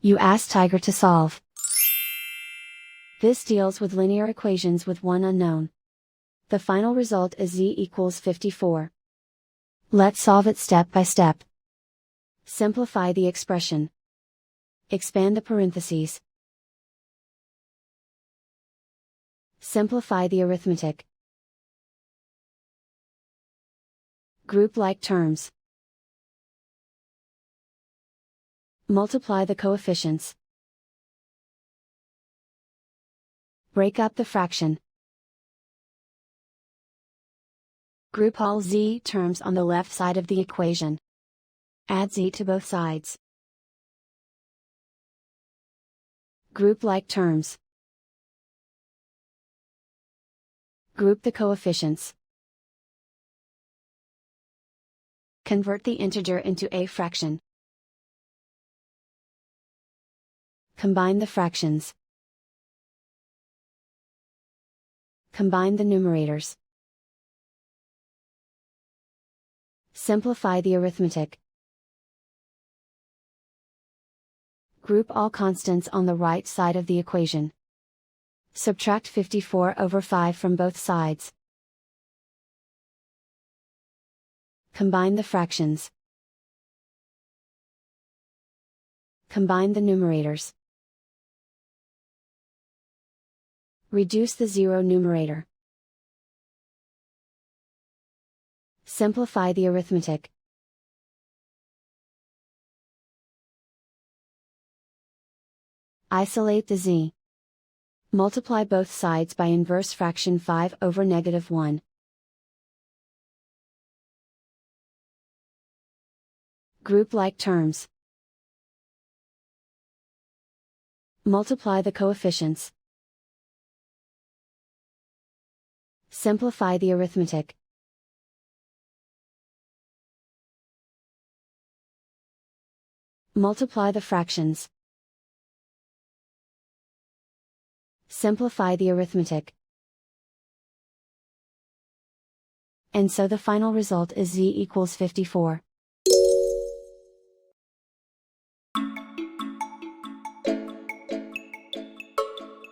You ask Tiger to solve. This deals with linear equations with one unknown. The final result is z equals 54. Let's solve it step by step. Simplify the expression. Expand the parentheses. Simplify the arithmetic. Group like terms. Multiply the coefficients. Break up the fraction. Group all z terms on the left side of the equation. Add z to both sides. Group like terms. Group the coefficients. Convert the integer into a fraction. Combine the fractions. Combine the numerators. Simplify the arithmetic. Group all constants on the right side of the equation. Subtract 54 over 5 from both sides. Combine the fractions. Combine the numerators. Reduce the zero numerator. Simplify the arithmetic. Isolate the z. Multiply both sides by inverse fraction 5 over -1. Group like terms. Multiply the coefficients. Simplify the arithmetic. Multiply the fractions. Simplify the arithmetic. And so the final result is z equals 54.